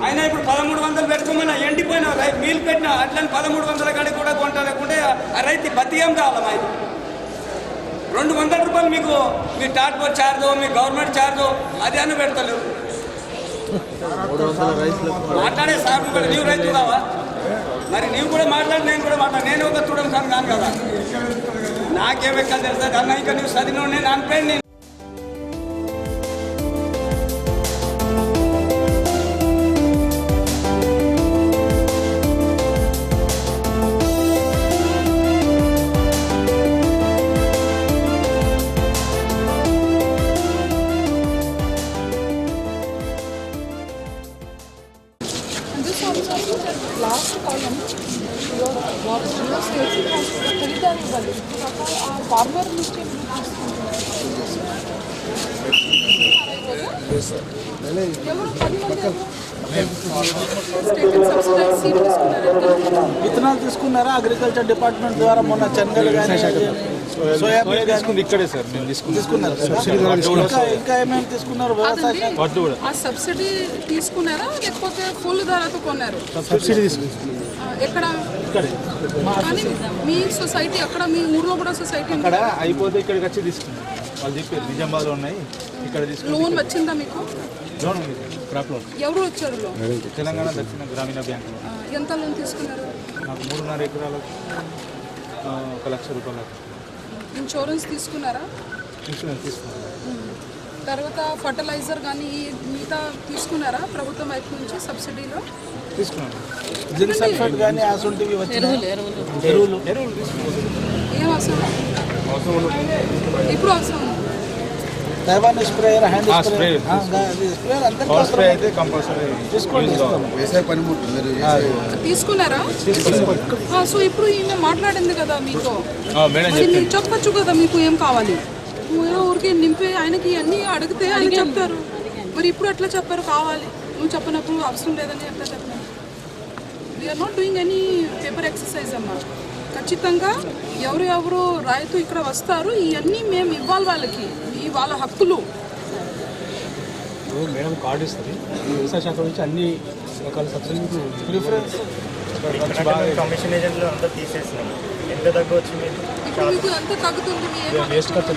అయినా ఇప్పుడు 1300 పెట్టుకోమన్నా ఎండిపోయిన మీలు పెట్టిన అట్లని 1300 కాడికి కూడా కొంటా లేకుంటే ఆ రైతు బతి ఏం కావాలి మా 200 రూపాయలు మీకు మీ ట్రాన్స్పోర్ట్ ఛార్జో మీ గవర్నమెంట్ ఛార్జో అది అని పెడతలేవు. మాట్లాడే సార్ కూడా నీవు రైతు కావా మరి నీవు కూడా మాట్లాడి నేను కూడా మాట్లాడు. నేను ఒక చూడడం సార్ కాను కదా నాకేమెక్కలు తెలుస్తుంది అన్న ఇంకా నువ్వు చదివిన నేను అనిపోయింది. Last column, your खरीदारी वाले फार्मर मिस्टेक విత్తనాలు తీసుకున్నారా అగ్రికల్చర్ డిపార్ట్మెంట్ ద్వారా మొన్న చెన్నగల్ కానీ సోయాబీన్ తీసుకుంది ఇక్కడే సార్ నేను తీసుకున్నారు. ఇంకా ఏమేమి తీసుకున్నారు? ఆ సబ్సిడీ తీసుకున్నారా లేకపోతే ఫుల్ ధరతో కొన్నారు? సబ్సిడీ తీసుకున్నారు. ఎక్కడ? కానీ మీ సొసైటీ అక్కడ మీ ఊర్లో కూడా సొసైటీ అక్కడ అయిపోతే ఇక్కడికి వచ్చి తీసుకున్నారు. వాళ్ళు చెప్పారు నిజామాబాద్లో ఉన్నాయి ఇక్కడ తీసుకున్నారు. లోన్ వచ్చిందా మీకు? లోన్ ఉంది క్రాప్ లోన్. ఎవరు వచ్చారు లోన్? తెలంగాణ దక్షిణ గ్రామీణ బ్యాంక్. ఎంత లోన్ తీసుకున్నారు? నాకు 3.5 ఎకరాలకు 1 లక్ష రూపాయలు. ఇన్సూరెన్స్ తీసుకున్నారా? ఇన్సూరెన్స్ తీసుకున్నారు. తర్వాత ఫర్టిలైజర్ కానీ మిగతా తీసుకున్నారా ప్రభుత్వం వైపు నుంచి సబ్సిడీలో? తీసుకున్నాను. జింక్ సల్ఫేట్ కానీ అసొంటివి వచ్చినాయి. ఎరువులు ఏం అవసరం? ఇప్పుడు అవసరం Taiwan sprayer hand sprayer spray అయితే కంపల్సరీ తీసుకోండి. తీసుకున్నారా? సో ఇప్పుడు ఈమె మాట్లాడింది కదా మీతో, మీరు చెప్పచ్చు కదా మీకు ఏం కావాలి. ఊరికి నింపి ఆయనకి అన్నీ అడిగితే ఆయన చెప్తారు. మరి ఇప్పుడు ఎట్లా చెప్పారు కావాలి? నువ్వు చెప్పినప్పుడు అవసరం లేదని ఎట్లా చెప్పారు? We're not doing any paper exercise అమ్మా. ఖచ్చితంగా ఎవరు రైతు ఇక్కడ వస్తారు ఇవన్నీ మేము ఇవ్వాలి వాళ్ళకి, వాళ్ళ హక్కులు. మేడం కార్డు ఇస్తుంది వ్యవసాయ శాఖ నుంచి అన్ని రకాల సబ్సిడీ ప్రిఫరెన్స్. కమిషన్ ఏజెంట్లు అంతా తీసేసినాం. ఎంత తగ్గు వచ్చింది? మీకు ఎంత తగ్గుతుంది? వేస్ట్ ఖర్చు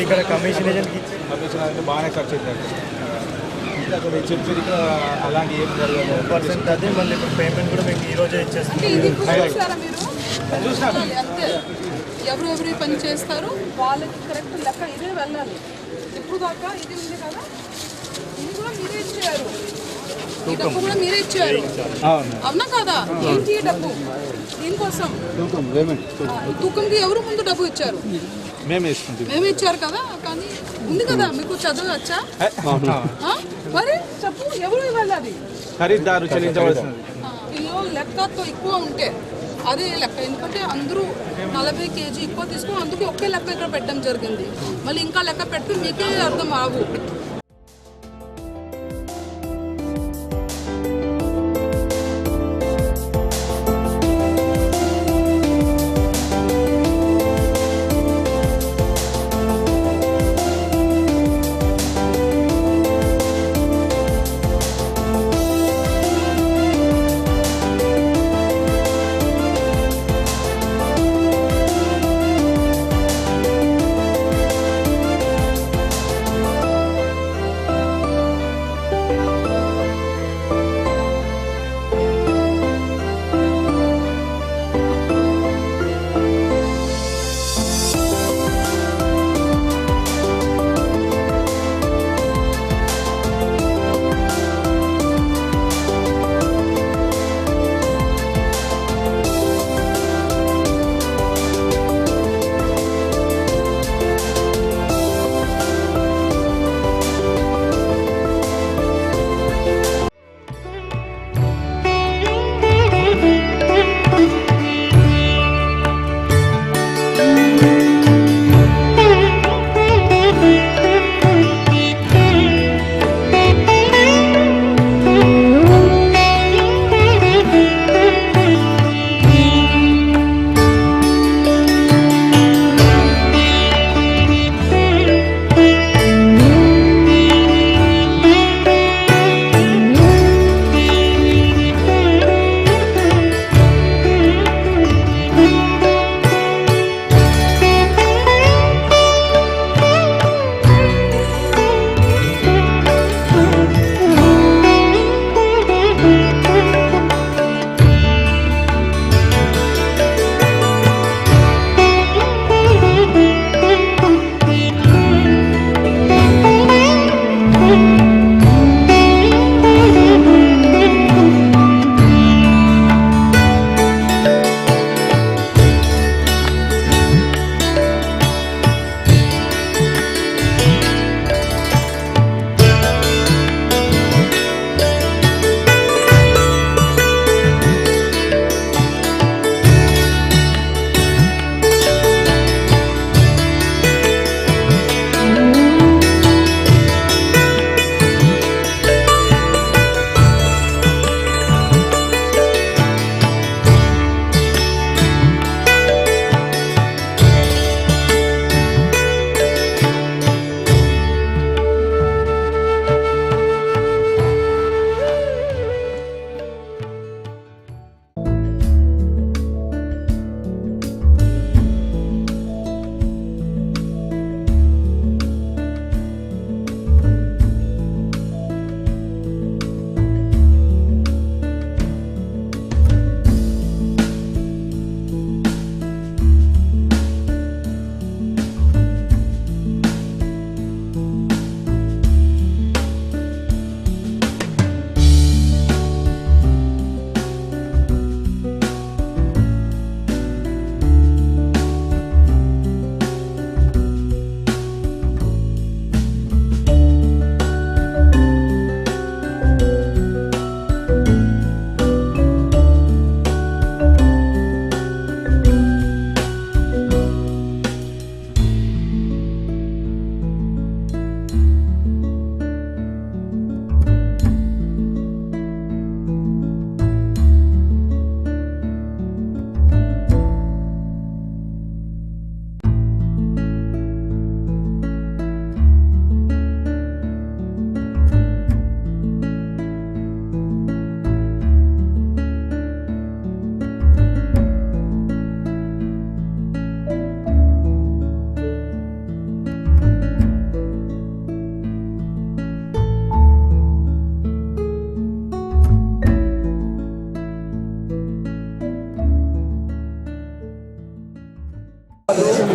ఇక్కడ కమిషన్ ఏజెంట్కి కమిషన్ అంటే బాగానే ఖర్చు అవుతుంది. అక్కడ చెప్పేది అలాంటి ఏం జరగదు. % అదే మళ్ళీ ఇప్పుడు పేమెంట్ కూడా మీకు ఈ రోజే ఇచ్చేస్తుంది. ఎవరు పని చేస్తారు వాళ్ళకి కరెక్ట్ లెక్క ఇదే వెళ్ళాలి. ఇప్పుడు దాకా ఇది ఉంది కదా, ఇది కూడా మీరే ఇచ్చారు, ఈ డబ్బు కూడా మీరే ఇచ్చారు అవునా కదా? ఏంటి ఈ డబ్బు? దీనికోసం తూకంకి ఎవరు ముందు డబ్బు ఇచ్చారు? మేమే ఇచ్చారు కదా. కానీ ఉంది కదా మీకు చదవచ్చా? మరి చెప్పు ఎవరు ఇవ్వాలి? అది ఖరీదారు చెల్లించవలసింది. కిలో లెక్కతో ఎక్కువ ఉంటే అదే లెక్క. ఎందుకంటే అందరూ 40 kg ఎక్కువ తీసుకుని అందుకే ఒకే లెక్క ఇక్కడ పెట్టడం జరిగింది. మళ్ళీ ఇంకా లెక్క పెడితే మీకే అర్థం ఆగు.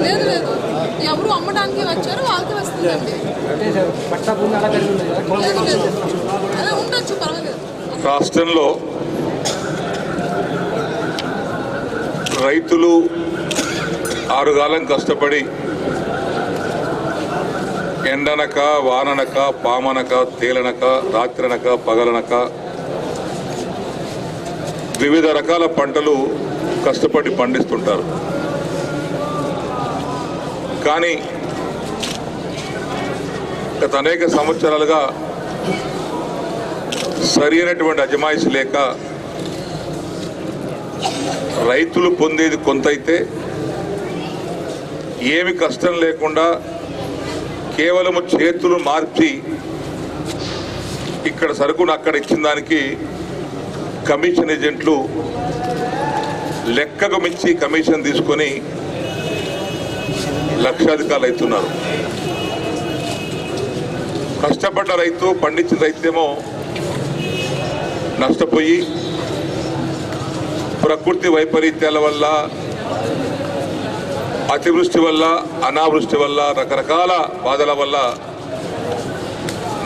లేదు లేదు, ఎవరు అమ్మడానికి వచ్చారో వాళ్ళకి వస్తుందండి. లేదు లేదు, అలా ఉండొచ్చు, పర్వాలేదు. రాష్ట్రంలో రైతులు ఆరుగాలం కష్టపడి ఎండనక వాననక పామనక తేలనక రాత్రనక పగలనక వివిధ రకాల పంటలు కష్టపడి పండిస్తుంటారు. కానీ గత అనేక సంవత్సరాలుగా సరి అయినటువంటి అజమాయిషి లేక రైతులు పొందేది కొంతైతే ఏమి కష్టం లేకుండా కేవలము చేతులు మార్చి ఇక్కడ సరుకును అక్కడ ఇచ్చిన దానికి కమిషన్ ఏజెంట్లు లెక్కకు మించి కమిషన్ తీసుకొని లక్షాధికారులు అవుతున్నారు. కష్టపడ్డ రైతు, పండించిన రైతేమో నష్టపోయి ప్రకృతి వైపరీత్యాల వల్ల, అతివృష్టి వల్ల, అనావృష్టి వల్ల, రకరకాల బాధల వల్ల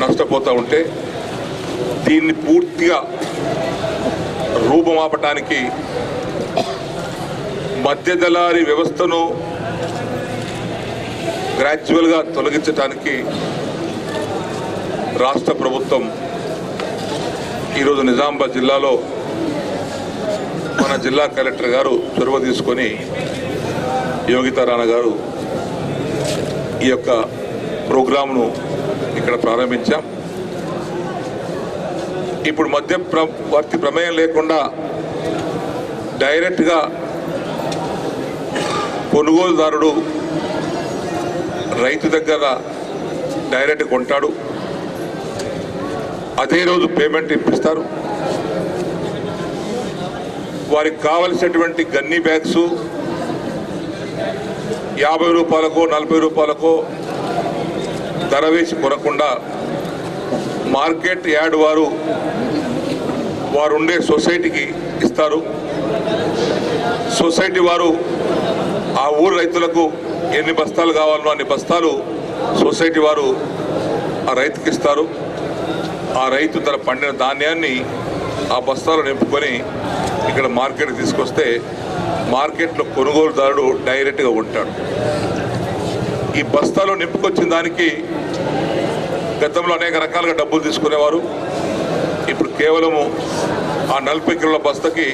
నష్టపోతూ ఉంటే దీన్ని పూర్తిగా రూపుమాపటానికి మధ్య దళారీ వ్యవస్థను గ్రాడ్యువల్గా తొలగించడానికి రాష్ట్ర ప్రభుత్వం ఈరోజు నిజామాబాద్ జిల్లాలో మన జిల్లా కలెక్టర్ గారు చొరవ తీసుకొని యోగితా రాణా గారు ఈ యొక్క ప్రోగ్రాంను ఇక్కడ ప్రారంభించాం. ఇప్పుడు మధ్యవర్తి ప్రమేయం లేకుండా డైరెక్ట్గా కొనుగోలుదారుడు రైతు దగ్గర డైరెక్ట్ కొంటాడు, అదే రోజు పేమెంట్ ఇప్పిస్తారు. వారికి కావలసినటువంటి గన్నీ బ్యాగ్స్ 50 రూపాయలకో 40 రూపాయలకో ధర వేసి కొనకుండా మార్కెట్ యార్డ్ వారు వారు ఉండే సొసైటీకి ఇస్తారు. సొసైటీ వారు ఆ ఊరు రైతులకు ఎన్ని బస్తాలు కావాలనో అన్ని బస్తాలు సొసైటీ వారు ఆ రైతుకి ఇస్తారు. ఆ రైతు తన పండిన ధాన్యాన్ని ఆ బస్తాలు నింపుకొని ఇక్కడ మార్కెట్కి తీసుకొస్తే మార్కెట్లో కొనుగోలుదారుడు డైరెక్ట్గా ఉంటాడు. ఈ బస్తాలో నింపుకొచ్చిన దానికి గతంలో అనేక రకాలుగా డబ్బులు తీసుకునేవారు. ఇప్పుడు కేవలము ఆ 40 కిలోల బస్తకి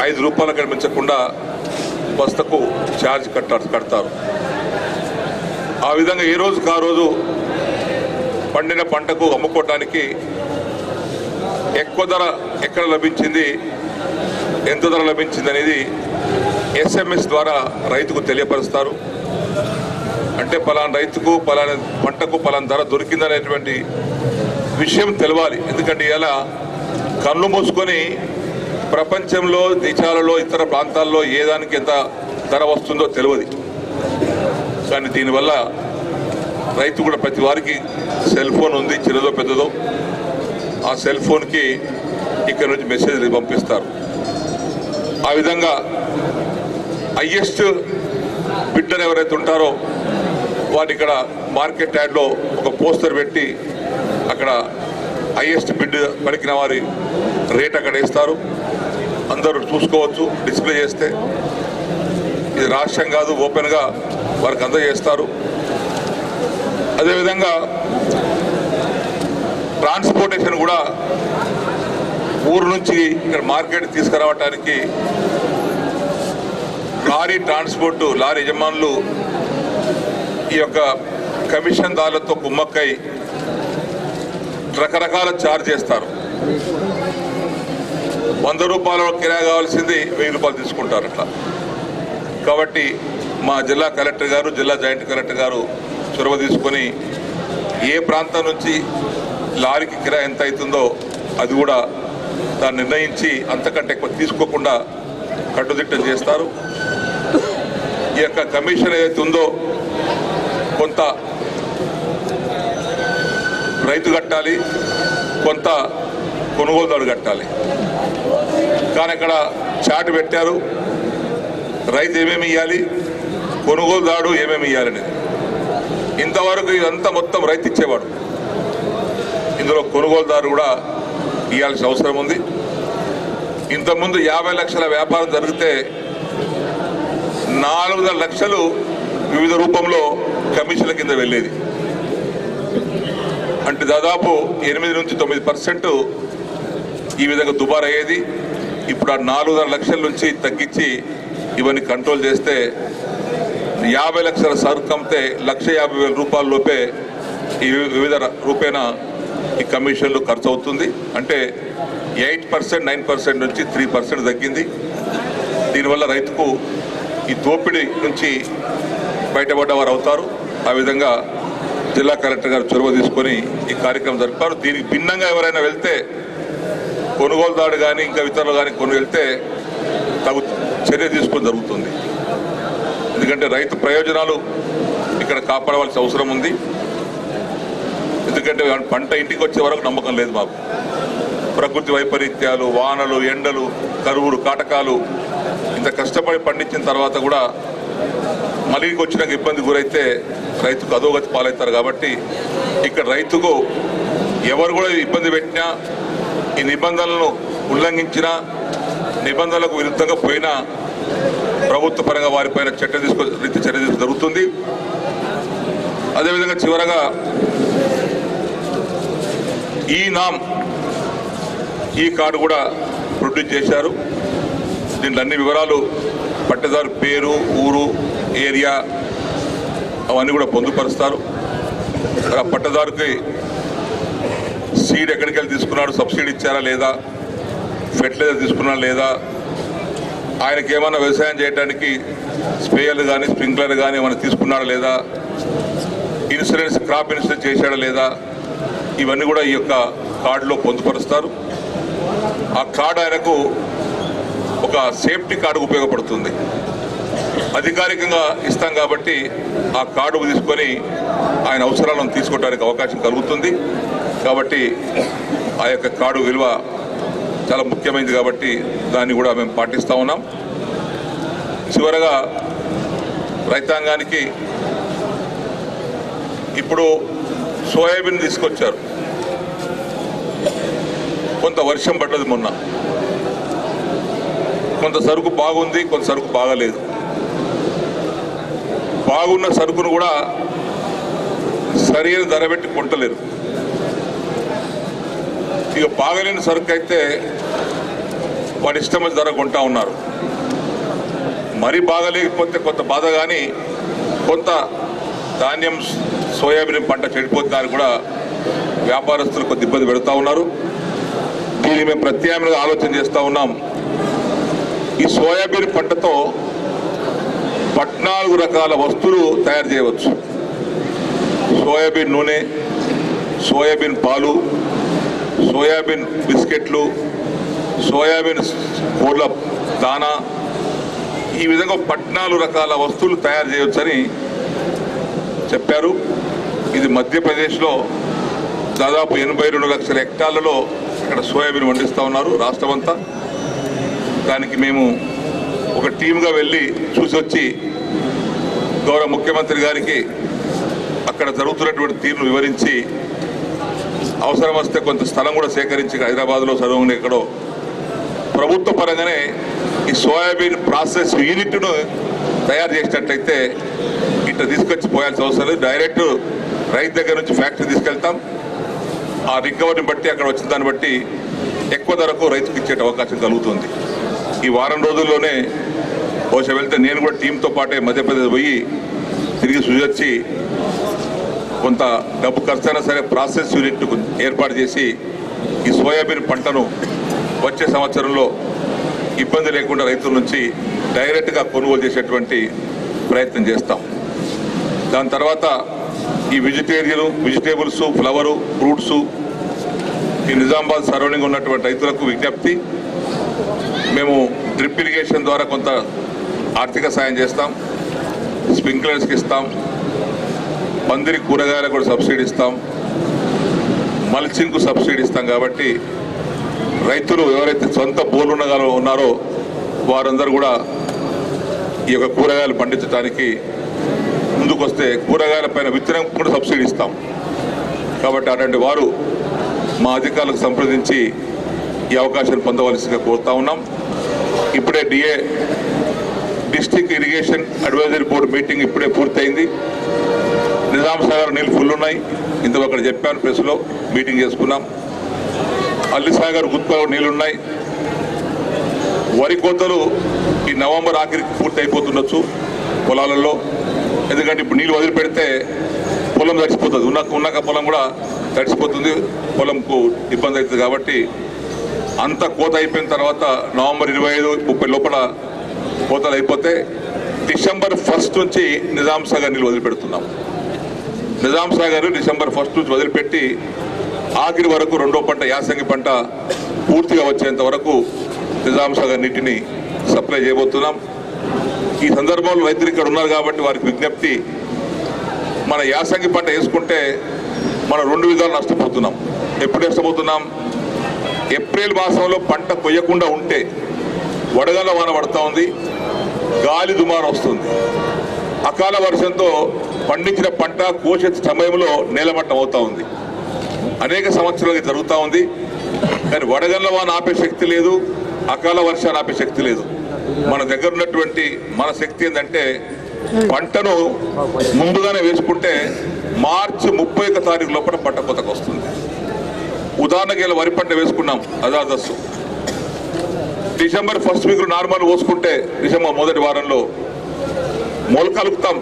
5 రూపాయలు కనిపించకుండా బస్తకు ఛార్జ్ కడతారు. ఆ విధంగా ఏ రోజుకు ఆ రోజు పండిన పంటకు అమ్ముకోవటానికి ఎక్కువ ధర ఎక్కడ లభించింది, ఎంత ధర లభించింది అనేది SMS ద్వారా రైతుకు తెలియపరుస్తారు. అంటే పలానా రైతుకు పలానా పంటకు పలానా ధర దొరికిందనేటువంటి విషయం తెలవాలి. ఎందుకంటే ఇలా కళ్ళు మూసుకొని ప్రపంచంలో దేశాలలో ఇతర ప్రాంతాల్లో ఏ దానికి ఎంత ధర వస్తుందో తెలియదు. కానీ దీనివల్ల రైతు కూడా ప్రతి వారికి సెల్ ఫోన్ ఉంది, చిన్నదో పెద్దదో. ఆ సెల్ ఫోన్కి ఇక్కడ నుంచి మెసేజ్లు పంపిస్తారు. ఆ విధంగా హైయెస్ట్ బిడ్డర్ ఎవరైతే ఉంటారో వారు ఇక్కడ మార్కెట్ యార్డ్లో ఒక పోస్టర్ పెట్టి అక్కడ హైయెస్ట్ బిడ్ పలికిన వారి రేట్ అక్కడ వేస్తారు. అందరూ చూసుకోవచ్చు డిస్ప్లే చేస్తే. ఇది రహస్యం కాదు, ఓపెన్గా వారికి అందజేస్తారు. అదేవిధంగా ట్రాన్స్పోర్టేషన్ కూడా ఊరు నుంచి ఇక్కడ మార్కెట్ తీసుకురావటానికి లారీ ట్రాన్స్పోర్టు లారీ యజమానులు ఈ యొక్క కమిషన్ దారులతో కుమ్మక్కై రకరకాల ఛార్జ్ చేస్తారు. 100 రూపాయల కిరాయి కావాల్సింది 1000 రూపాయలు తీసుకుంటారు అట్లా. కాబట్టి మా జిల్లా కలెక్టర్ గారు, జిల్లా జాయింట్ కలెక్టర్ గారు చొరవ తీసుకొని ఏ ప్రాంతం నుంచి లారీకి కిరాయి ఎంత అవుతుందో అది కూడా దాన్ని నిర్ణయించి అంతకంటే ఎక్కువ తీసుకోకుండా కట్టుదిట్టం చేస్తారు. ఈ యొక్క కమిషన్ ఏదైతే ఉందో కొంత రైతు కట్టాలి, కొంత కొనుగోలుదారు కట్టాలి. కానీ అక్కడ చాటు పెట్టారు, రైతు ఏమేమి ఇవ్వాలి, కొనుగోలుదారుడు ఏమేమి ఇవ్వాలనేది. ఇంతవరకు ఇదంతా మొత్తం రైతు ఇచ్చేవాడు. ఇందులో కొనుగోలుదారు కూడా ఇవ్వాల్సిన అవసరం ఉంది. ఇంతకుముందు 50 లక్షల వ్యాపారం జరిగితే 400 లక్షలు వివిధ రూపంలో కమిషన్ల కింద వెళ్ళేది. అంటే దాదాపు 8 నుంచి 9% ఈ విధంగా దుబారా అయ్యేది. ఇప్పుడు ఆ 400 లక్షల నుంచి తగ్గించి ఇవన్నీ కంట్రోల్ చేస్తే 50 లక్షల సరుకు అమ్మితే 1,50,000 రూపాయల లోపే ఈ వివిధ రూపేణ ఈ కమిషన్లు ఖర్చు అవుతుంది. అంటే 8%, 9% నుంచి 3% తగ్గింది. దీనివల్ల రైతుకు ఈ దోపిడీ నుంచి బయటపడ్డవారు అవుతారు. ఆ విధంగా జిల్లా కలెక్టర్ గారు చొరవ తీసుకొని ఈ కార్యక్రమం జరిపారు. దీనికి భిన్నంగా ఎవరైనా వెళ్తే కొనుగోలుదారు కానీ ఇంకా ఇతరులు కానీ వెళ్తే తగు చర్య తీసుకొని జరుగుతుంది. ఎందుకంటే రైతు ప్రయోజనాలు ఇక్కడ కాపాడవలసిన అవసరం ఉంది. ఎందుకంటే పంట ఇంటికి వచ్చే వరకు నమ్మకం లేదు మాకు. ప్రకృతి వైపరీత్యాలు, వానలు, ఎండలు, కరువులు, కాటకాలు ఇంత కష్టపడి పండించిన తర్వాత కూడా మళ్ళీ వచ్చినాక ఇబ్బంది గురైతే రైతుకు అధోగతి పాలవుతారు. కాబట్టి ఇక్కడ రైతుకు ఎవరు కూడా ఇబ్బంది పెట్టినా, ఈ నిబంధనలను ఉల్లంఘించినా, నిబంధనలకు విరుద్ధంగా పోయినా ప్రభుత్వ పరంగా వారిపైన చర్య తీసుకో జరుగుతుంది. అదేవిధంగా చివరగా ఈ కార్డు కూడా ప్రొడ్యూస్ చేశారు. దీంట్లో అన్ని వివరాలు, పట్టేదారు పేరు, ఊరు, ఏరియా అవన్నీ కూడా పొందుపరుస్తారు. ఆ పట్టదారుకి సీడ్ ఎక్కడికి వెళ్ళి తీసుకున్నాడు, సబ్సిడీ ఇచ్చారా లేదా, ఫెర్టిలైజర్ తీసుకున్నారా లేదా, ఆయనకి ఏమైనా వ్యవసాయం చేయడానికి స్ప్రేయర్లు కానీ స్ప్రింక్లర్ కానీ ఏమైనా తీసుకున్నాడా లేదా, ఇన్సూరెన్స్ క్రాప్ ఇన్సూరెన్స్ చేశాడా లేదా, ఇవన్నీ కూడా ఈ యొక్క కార్డులో పొందుపరుస్తారు. ఆ కార్డు ఆయనకు ఒక సేఫ్టీ కార్డు ఉపయోగపడుతుంది. అధికారికంగా ఇస్తాం కాబట్టి ఆ కార్డు తీసుకొని ఆయన అవసరాలను తీసుకోవడానికి అవకాశం కలుగుతుంది. కాబట్టి ఆ యొక్క కార్డు విలువ చాలా ముఖ్యమైనది కాబట్టి దాన్ని కూడా మేము పాటిస్తూ ఉన్నాం. చివరగా రైతాంగానికి ఇప్పుడు సోయాబీన్ తీసుకొచ్చారు. కొంత వర్షం పడ్డది మొన్న, కొంత సరుకు బాగుంది, కొంత సరుకు బాగలేదు. బాగున్న సరుకును కూడా సరైన ధర పెట్టి కొంటలేరు. ఇక బాగలేని సరుకు అయితే వాడి ఇష్టమైన ధర కొంటా ఉన్నారు. మరీ బాగలేకపోతే కొంత బాధ, కానీ కొంత ధాన్యం సోయాబీన్ పంట చెడిపోతుందని కూడా వ్యాపారస్తులు కొద్ది ఇబ్బంది పెడతా ఉన్నారు. దీన్ని మేము ప్రత్యామ్నాయంగా ఆలోచన చేస్తూ ఉన్నాం. ఈ సోయాబీన్ పంటతో 14 రకాల వస్తువులు తయారు చేయవచ్చు. సోయాబీన్ నూనె, సోయాబీన్ పాలు, సోయాబీన్ బిస్కెట్లు, సోయాబీన్ కోళ్ళ దానా, ఈ విధంగా 14 రకాల వస్తువులు తయారు చేయవచ్చని చెప్పారు. ఇది మధ్యప్రదేశ్లో దాదాపు 82 లక్షల హెక్టార్లలో ఇక్కడ సోయాబీన్ పండిస్తూ ఉన్నారు రాష్ట్రమంతా. దానికి మేము ఒక టీమ్గా వెళ్ళి చూసి వచ్చి గౌరవ ముఖ్యమంత్రి గారికి అక్కడ జరుగుతున్నటువంటి తీరును వివరించి, అవసరం వస్తే కొంత స్థలం కూడా సేకరించి హైదరాబాద్లో చదువుకుని ఎక్కడో ప్రభుత్వ పరంగానే ఈ సోయాబీన్ ప్రాసెస్ యూనిట్ను తయారు చేసినట్లయితే ఇట్లా తీసుకొచ్చి పోయాల్సిన అవసరం లేదు. డైరెక్ట్ రైతు దగ్గర నుంచి ఫ్యాక్టరీ తీసుకెళ్తాం. ఆ రికవరీని బట్టి అక్కడ వచ్చిన దాన్ని బట్టి ఎక్కువ ధరకు రైతుకు ఇచ్చే అవకాశం కలుగుతుంది. ఈ వారం రోజుల్లోనే బహుశా వెళ్తే నేను కూడా టీంతో పాటే మధ్యప్రదేశ్ పోయి తిరిగి చూసొచ్చి కొంత డబ్బు ఖర్చైనా సరే ప్రాసెస్ యూనిట్ ఏర్పాటు చేసి ఈ సోయాబీన్ పంటను వచ్చే సంవత్సరంలో ఇబ్బంది లేకుండా రైతుల నుంచి డైరెక్ట్గా కొనుగోలు చేసేటువంటి ప్రయత్నం చేస్తాం. దాని తర్వాత ఈ వెజిటేబుల్స్, ఫ్లవరు, ఫ్రూట్సు, ఈ నిజామాబాద్ సరౌండింగ్ ఉన్నటువంటి రైతులకు విజ్ఞప్తి, మేము డ్రిప్ ఇరిగేషన్ ద్వారా కొంత ఆర్థిక సాయం చేస్తాం, స్ప్రింక్లర్స్కి ఇస్తాం, పందిరి కూరగాయలకు కూడా సబ్సిడీ ఇస్తాం, మల్చింగ్కు సబ్సిడీ ఇస్తాం. కాబట్టి రైతులు ఎవరైతే సొంత బోర్లు ఉన్నారో వారందరూ కూడా ఈ యొక్క కూరగాయలు పండించడానికి ముందుకొస్తే కూరగాయల పైన విత్తనం కూడా సబ్సిడీ ఇస్తాం. కాబట్టి అటువంటి వారు మా అధికారులకు సంప్రదించి ఈ అవకాశాన్ని పొందవలసిగా కోరుతా ఉన్నాం. ఇప్పుడే district irrigation advisory board meeting ఇప్పుడే పూర్తయింది. నిజాం సాగర్ నీళ్ళు ఫుల్ ఉన్నాయి. ఇంతలో అక్కడ చెప్పాను, ప్రెస్లో మీటింగ్ చేసుకున్నాం. అల్లి సాగర్ గుత్పలో నీళ్ళున్నాయి. వరి కోతలు ఈ నవంబర్ ఆఖరికి పూర్తి అయిపోతుండొచ్చు పొలాలలో. ఎందుకంటే ఇప్పుడు నీళ్ళు వదిలిపెడితే పొలం తడిసిపోతుంది, ఉన్నాక పొలం కూడా తడిసిపోతుంది, పొలంకు ఇబ్బంది అవుతుంది. కాబట్టి అంత కోత అయిపోయిన తర్వాత నవంబర్ 25-30 లోపల కోతలు అయిపోతే డిసెంబర్ 1 నుంచి నిజాం సాగర్ నీళ్ళు వదిలిపెడుతున్నాం. నిజాం సాగర్ డిసెంబర్ 1 నుంచి వదిలిపెట్టి ఆఖరి వరకు రెండో పంట యాసంగి పంట పూర్తిగా వచ్చేంత వరకు నిజాం సాగర్ నీటిని సప్లై చేయబోతున్నాం. ఈ సందర్భంలో రైతులు ఇక్కడ ఉన్నారు కాబట్టి వారికి విజ్ఞప్తి, మన యాసంగి పంట వేసుకుంటే మనం 2 విధాలు నష్టపోతున్నాం. ఎప్పుడు నష్టపోతున్నాం? ఏప్రిల్ మాసంలో పంట కొయ్యకుండా ఉంటే వడగళ్ళ వాన పడుతూ ఉంది, గాలి దుమారం వస్తుంది, అకాల వర్షంతో పండించిన పంట కోసే సమయంలో నేలమట్టం అవుతూ ఉంది. అనేక సంవత్సరాలకి జరుగుతూ ఉంది. కానీ వడగళ్ళ వాన ఆపే శక్తి లేదు, అకాల వర్షాన్ని ఆపే శక్తి లేదు. మన దగ్గర ఉన్నటువంటి మన శక్తి ఏంటంటే పంటను ముందుగానే వేసుకుంటే మార్చి 31 తారీఖు లోపల పంట కోతకు వస్తుంది. ఉదాహరణకి ఇలా వరి పంట వేసుకున్నాం అదాదస్సు, డిసెంబర్ 1 వీక్ నార్మల్ పోసుకుంటే డిసెంబర్ 1వ వారంలో మొలక కలుపుతాం.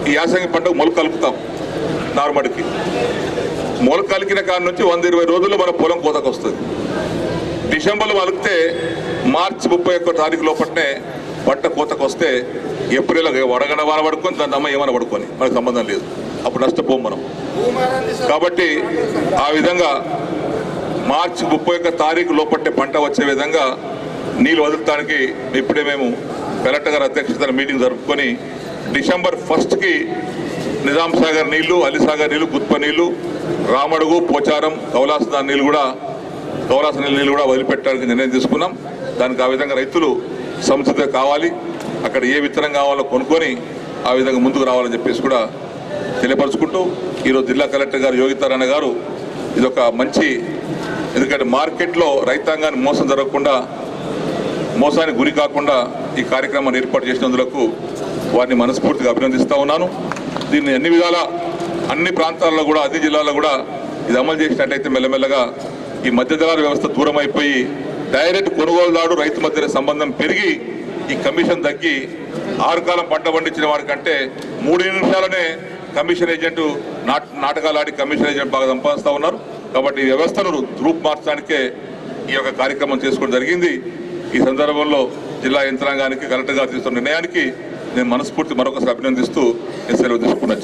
ఈ యాసంగి పంటకు మొలక కలుపుతాం. నార్మల్కి మొలక కలికిన కాడి నుంచి 120 రోజుల్లో మన పొలం కోతకు వస్తుంది. డిసెంబర్లో వలికితే మార్చి 31 తారీఖు లోపలనే పంట కోతకు వస్తే ఏప్రిల్ వడగడ వాన పడుకొని దాని అమ్మ ఏమైనా పడుకొని మనకు సంబంధం లేదు, అప్పుడు నష్టపోం మనం. కాబట్టి ఆ విధంగా మార్చి 31 తారీఖు లోపట్టే పంట వచ్చే విధంగా నీళ్ళు వదలటానికి ఇప్పుడే మేము కలెక్టర్ గారి అధ్యక్షతన మీటింగ్ జరుపుకొని డిసెంబర్ 1కి నిజాం సాగర్ నీళ్లు, అలీసాగర్ నీళ్లు, గుత్ప నీళ్లు, రామడుగు, పోచారం, కౌలాసదాన్ నీళ్లు కూడా కౌలాస నీళ్ళు కూడా వదిలిపెట్టడానికి నిర్ణయం తీసుకున్నాం. దానికి ఆ విధంగా రైతులు సంసిద్ధత కావాలి, అక్కడ ఏ విత్తనం కావాలో కొనుక్కొని ఆ విధంగా ముందుకు రావాలని చెప్పేసి కూడా తెలియపరుచుకుంటూ ఈరోజు జిల్లా కలెక్టర్ గారు యోగితారాయణ గారు ఇదొక మంచి, ఎందుకంటే మార్కెట్లో రైతాంగాన్ని మోసం జరగకుండా, మోసానికి గురి కాకుండా ఈ కార్యక్రమాన్ని ఏర్పాటు చేసినందుకు వారిని మనస్ఫూర్తిగా అభినందిస్తూ ఉన్నాను. దీన్ని అన్ని విధాల అన్ని ప్రాంతాల్లో కూడా అన్ని జిల్లాల్లో కూడా ఇది అమలు చేసినట్లయితే మెల్లమెల్లగా ఈ మధ్యదళాల వ్యవస్థ దూరం అయిపోయి డైరెక్ట్ కొనుగోలుదారు రైతు మధ్య సంబంధం పెరిగి ఈ కమిషన్ తగ్గి 6 కాలం పంట పండించిన వాడికంటే 3 నిమిషాలనే కమిషన్ ఏజెంట్ నాటకాలు ఆడి కమిషన్ ఏజెంట్ బాగా సంపాదిస్తూ ఉన్నారు. కాబట్టి ఈ వ్యవస్థను రూపుమార్చడానికే ఈ యొక్క కార్యక్రమం చేసుకోవడం జరిగింది. ఈ సందర్భంలో జిల్లా యంత్రాంగానికి కలెక్టర్ గారు తీసుకున్న నిర్ణయానికి నేను మనస్ఫూర్తి మరొకసారి అభినందిస్తూ సెలవు తీసుకున్నాను.